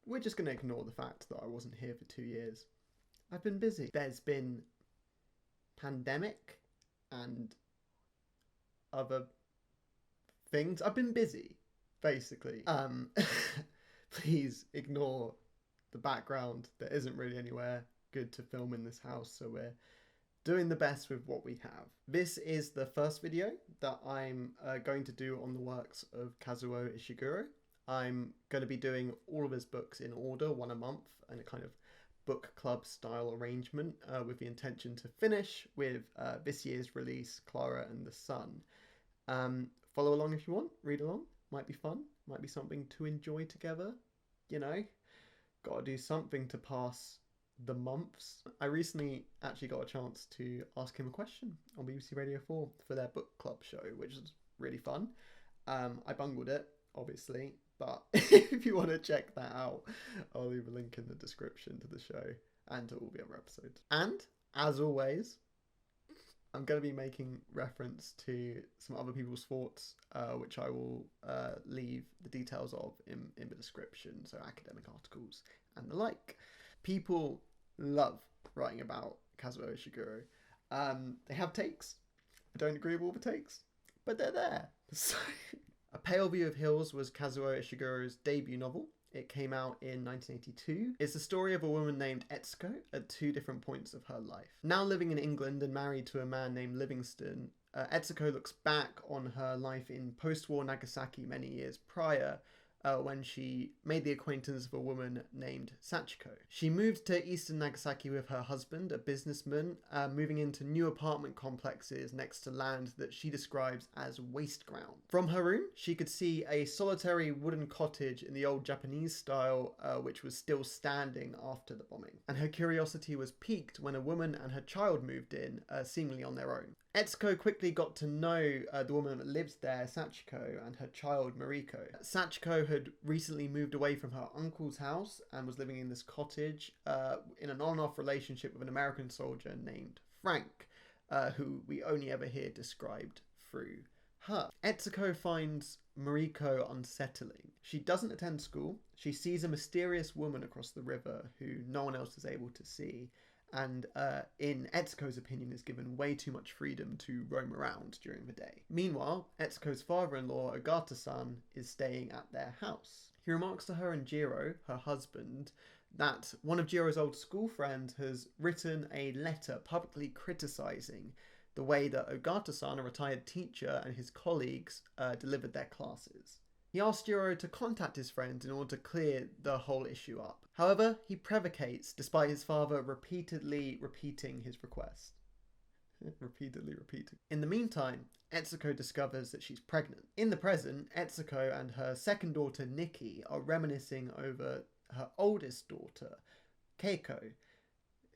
we're just going to ignore the fact that I wasn't here for 2 years. I've been busy. There's been pandemic and other things. I've been busy, basically. Please ignore the background. There isn't really anywhere good to film in this house, so we're doing the best with what we have. This is the first video that I'm going to do on the works of Kazuo Ishiguro. I'm going to be doing all of his books in order, one a month, and a kind of book club style arrangement with the intention to finish with this year's release, Clara and the Sun. Follow along if you want, read along, might be fun, might be something to enjoy together, you know, gotta do something to pass the months. I recently actually got a chance to ask him a question on BBC Radio 4 for their book club show, which was really fun. I bungled it, obviously, but if you want to check that out, I'll leave a link in the description to the show and to all the other episodes. And, as always, I'm going to be making reference to some other people's thoughts, which I will leave the details of in the description, so academic articles and the like. People love writing about Kazuo Ishiguro. They have takes. I don't agree with all the takes, but they're there. So, A Pale View of Hills was Kazuo Ishiguro's debut novel. It came out in 1982. It's the story of a woman named Etsuko at 2 different points of her life. Now living in England and married to a man named Livingston, Etsuko looks back on her life in post-war Nagasaki many years prior, when she made the acquaintance of a woman named Sachiko. She moved to eastern Nagasaki with her husband, a businessman, moving into new apartment complexes next to land that she describes as waste ground. From her room, she could see a solitary wooden cottage in the old Japanese style, which was still standing after the bombing. And her curiosity was piqued when a woman and her child moved in, seemingly on their own. Etsuko quickly got to know the woman that lives there, Sachiko, and her child, Mariko. Sachiko had recently moved away from her uncle's house and was living in this cottage in an on-off relationship with an American soldier named Frank, who we only ever hear described through her. Etsuko finds Mariko unsettling. She doesn't attend school. She sees a mysterious woman across the river who no one else is able to see, and in Etsuko's opinion is given way too much freedom to roam around during the day. Meanwhile, Etsuko's father-in-law, Ogata-san, is staying at their house. He remarks to her and Jiro, her husband, that one of Jiro's old school friends has written a letter publicly criticising the way that Ogata-san, a retired teacher, and his colleagues delivered their classes. He asks Jiro to contact his friend in order to clear the whole issue up. However, he prevacates despite his father repeatedly repeating his request. Repeatedly repeating. In the meantime, Etsuko discovers that she's pregnant. In the present, Etsuko and her second daughter Nikki are reminiscing over her oldest daughter, Keiko,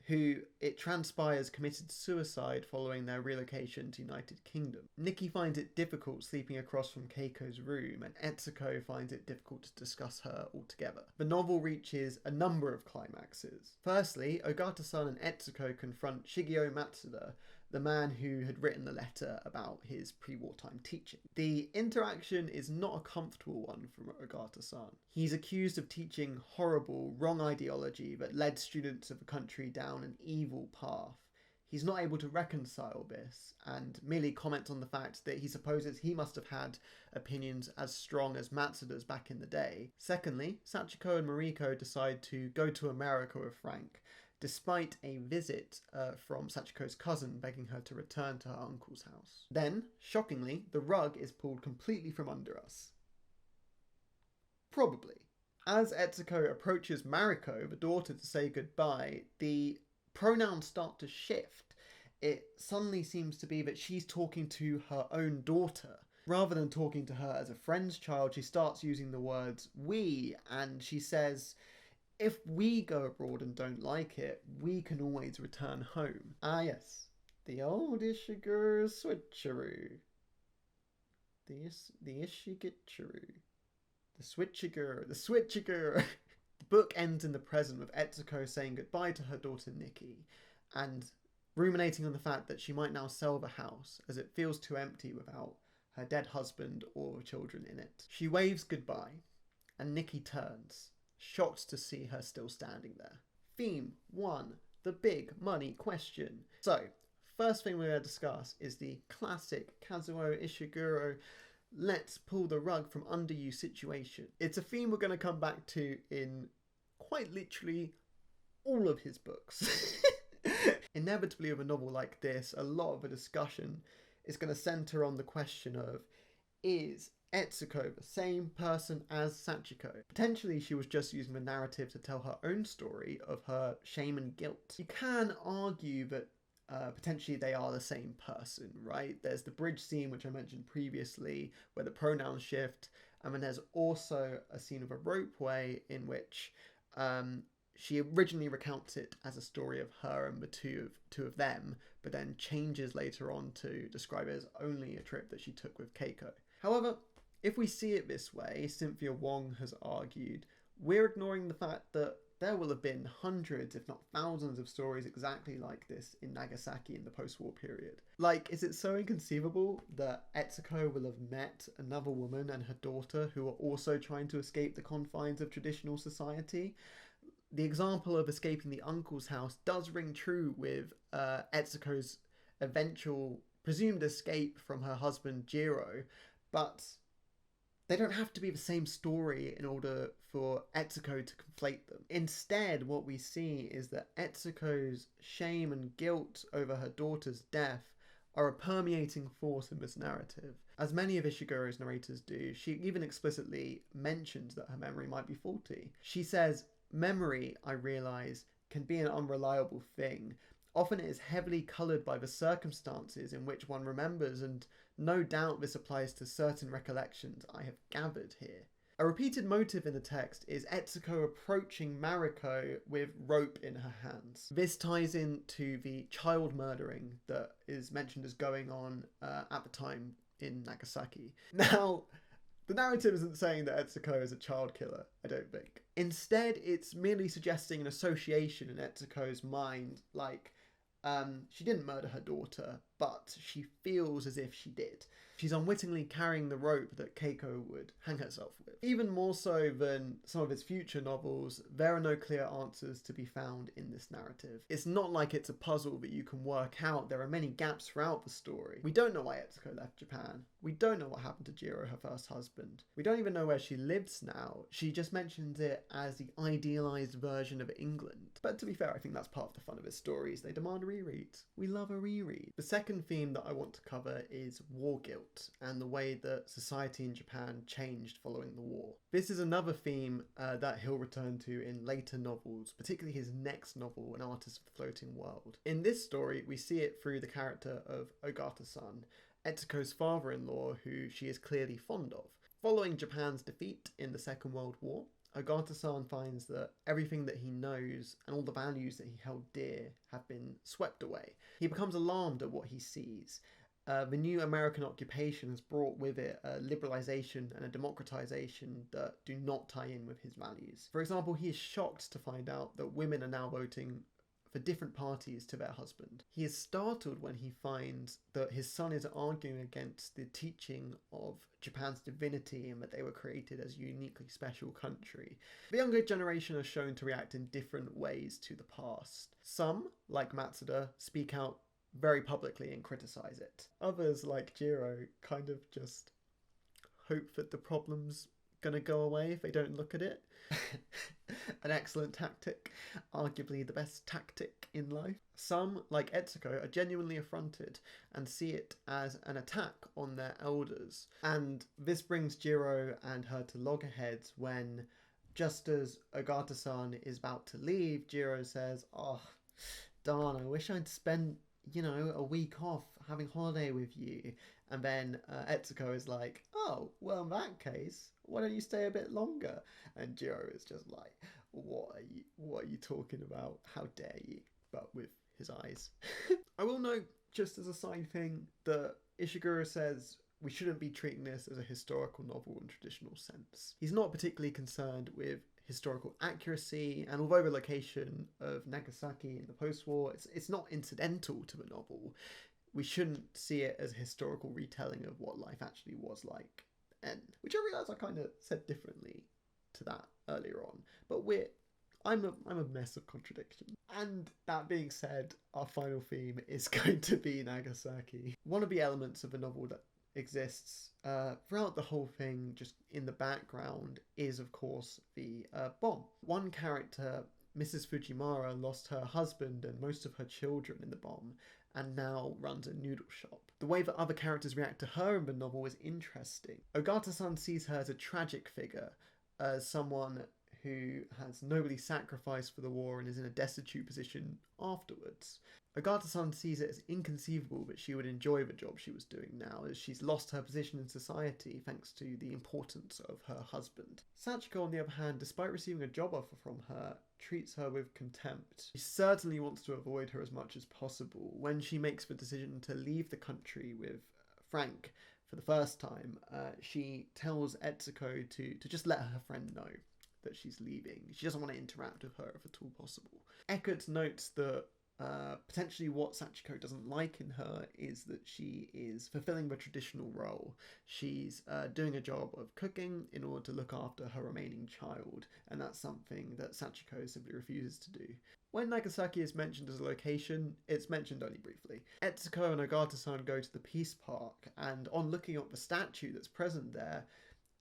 who it transpires committed suicide following their relocation to United Kingdom. Nikki finds it difficult sleeping across from Keiko's room, and Etsuko finds it difficult to discuss her altogether. The novel reaches a number of climaxes. Firstly, Ogata-san and Etsuko confront Shigeo Matsuda, the man who had written the letter about his pre-wartime teaching. The interaction is not a comfortable one for Ogata-san. He's accused of teaching horrible, wrong ideology that led students of the country down an evil path. He's not able to reconcile this and merely comments on the fact that he supposes he must have had opinions as strong as Matsuda's back in the day. Secondly, Sachiko and Mariko decide to go to America with Frank, despite a visit from Sachiko's cousin begging her to return to her uncle's house. Then, shockingly, the rug is pulled completely from under us. Probably. As Etsuko approaches Mariko, the daughter, to say goodbye, the pronouns start to shift. It suddenly seems to be that she's talking to her own daughter. Rather than talking to her as a friend's child, she starts using the words we, and she says, if we go abroad and don't like it, we can always return home. Ah yes, the old Ishiguro switcheroo. The Ishiguro. The switcheroo. The book ends in the present with Etsuko saying goodbye to her daughter Nikki, and ruminating on the fact that she might now sell the house as it feels too empty without her dead husband or children in it. She waves goodbye, and Nikki turns, shocked to see her still standing there. Theme 1. The big money question. So, first thing we're going to discuss is the classic Kazuo Ishiguro let's pull the rug from under you situation. It's a theme we're going to come back to in quite literally all of his books. Inevitably, with a novel like this, a lot of the discussion is going to centre on the question of, is Etsuko the same person as Sachiko? Potentially she was just using the narrative to tell her own story of her shame and guilt. You can argue that potentially they are the same person, right? There's the bridge scene, which I mentioned previously, where the pronouns shift, and then there's also a scene of a ropeway in which she originally recounts it as a story of her and the two of them, but then changes later on to describe it as only a trip that she took with Keiko. However, if we see it this way, Cynthia Wong has argued, we're ignoring the fact that there will have been hundreds, if not thousands, of stories exactly like this in Nagasaki in the post-war period. Like, is it so inconceivable that Etsuko will have met another woman and her daughter who are also trying to escape the confines of traditional society? The example of escaping the uncle's house does ring true with Etsuko's eventual presumed escape from her husband Jiro, but they don't have to be the same story in order for Etsuko to conflate them. Instead, what we see is that Etsuko's shame and guilt over her daughter's death are a permeating force in this narrative. As many of Ishiguro's narrators do, she even explicitly mentions that her memory might be faulty. She says, "Memory, I realise, can be an unreliable thing. Often it is heavily coloured by the circumstances in which one remembers, and no doubt this applies to certain recollections I have gathered here." A repeated motive in the text is Etsuko approaching Mariko with rope in her hands. This ties into the child murdering that is mentioned as going on at the time in Nagasaki. Now, the narrative isn't saying that Etsuko is a child killer, I don't think. Instead, it's merely suggesting an association in Etsuko's mind, like, she didn't murder her daughter, but she feels as if she did. She's unwittingly carrying the rope that Keiko would hang herself with. Even more so than some of his future novels, there are no clear answers to be found in this narrative. It's not like it's a puzzle that you can work out. There are many gaps throughout the story. We don't know why Etsuko left Japan. We don't know what happened to Jiro, her first husband. We don't even know where she lives now. She just mentions it as the idealised version of England. But to be fair, I think that's part of the fun of his stories. They demand rereads. We love a reread. The second theme that I want to cover is war guilt and the way that society in Japan changed following the war. This is another theme that he'll return to in later novels, particularly his next novel, An Artist of the Floating World. In this story, we see it through the character of Ogata-san, Etsuko's father-in-law, who she is clearly fond of. Following Japan's defeat in the Second World War, Ogata-san finds that everything that he knows and all the values that he held dear have been swept away. He becomes alarmed at what he sees. The new American occupation has brought with it a liberalisation and a democratisation that do not tie in with his values. For example, he is shocked to find out that women are now voting for different parties to their husband. He is startled when he finds that his son is arguing against the teaching of Japan's divinity and that they were created as a uniquely special country. The younger generation are shown to react in different ways to the past. Some, like Matsuda, speak out very publicly and criticise it. Others, like Jiro, kind of just hope that the problem's gonna go away if they don't look at it. An excellent tactic, arguably the best tactic in life. Some, like Etsuko, are genuinely affronted and see it as an attack on their elders. And this brings Jiro and her to loggerheads when, just as Ogata-san is about to leave, Jiro says, "Oh, darn, I wish I'd spent a week off having holiday with you." And then Etsuko is like, "Oh, well, in that case, why don't you stay a bit longer?" And Jiro is just like, what are you talking about? How dare you? But with his eyes. I will note, just as a side thing, that Ishiguro says we shouldn't be treating this as a historical novel in traditional sense. He's not particularly concerned with historical accuracy, and although the location of Nagasaki in the post-war, it's not incidental to the novel, we shouldn't see it as a historical retelling of what life actually was like then. Which I realise I kind of said differently to that earlier on. But I'm a mess of contradiction. And that being said, our final theme is going to be Nagasaki. One of the elements of the novel that exists throughout the whole thing, just in the background, is of course the bomb. One character, Mrs. Fujimura, lost her husband and most of her children in the bomb, and now runs a noodle shop. The way that other characters react to her in the novel is interesting. Ogata-san sees her as a tragic figure, as someone who has nobly sacrificed for the war and is in a destitute position afterwards. Ogata-san sees it as inconceivable that she would enjoy the job she was doing now, as she's lost her position in society thanks to the importance of her husband. Sachiko, on the other hand, despite receiving a job offer from her, treats her with contempt. She certainly wants to avoid her as much as possible. When she makes the decision to leave the country with Frank for the first time, she tells Etsuko to just let her friend know that she's leaving. She doesn't want to interact with her if at all possible. Eckert notes that potentially what Sachiko doesn't like in her is that she is fulfilling the traditional role. She's doing a job of cooking in order to look after her remaining child, and that's something that Sachiko simply refuses to do. When Nagasaki is mentioned as a location, it's mentioned only briefly. Etsuko and Ogata-san go to the Peace Park, and on looking at the statue that's present there,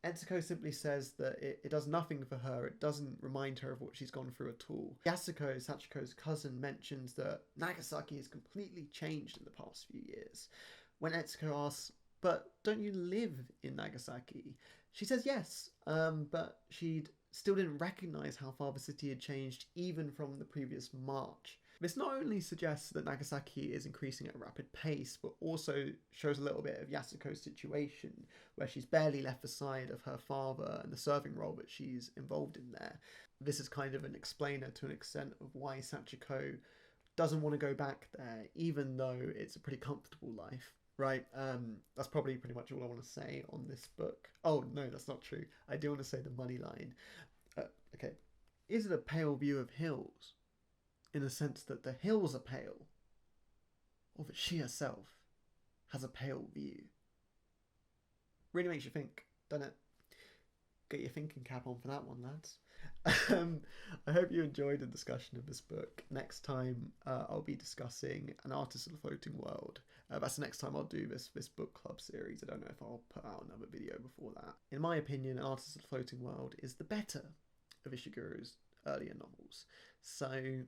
Etsuko simply says that it does nothing for her. It doesn't remind her of what she's gone through at all. Yasuko, Sachiko's cousin, mentions that Nagasaki has completely changed in the past few years. When Etsuko asks, "But don't you live in Nagasaki?" she says yes, but she still didn't recognise how far the city had changed even from the previous March. This not only suggests that Nagasaki is increasing at a rapid pace, but also shows a little bit of Yasuko's situation, where she's barely left the side of her father and the serving role that she's involved in there. This is kind of an explainer to an extent of why Sachiko doesn't want to go back there, even though it's a pretty comfortable life. Right, that's probably pretty much all I want to say on this book. Oh, no, that's not true. I do want to say the money line. Okay. Is it a pale view of hills? In the sense that the hills are pale, or that she herself has a pale view. Really makes you think, doesn't it? Get your thinking cap on for that one, lads. I hope you enjoyed the discussion of this book. Next time I'll be discussing An Artist of the Floating World. That's the next time I'll do this book club series. I don't know if I'll put out another video before that. In my opinion, An Artist of the Floating World is the better of Ishiguro's earlier novels. So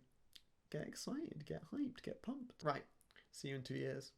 get excited, get hyped, get pumped. Right, see you in 2 years.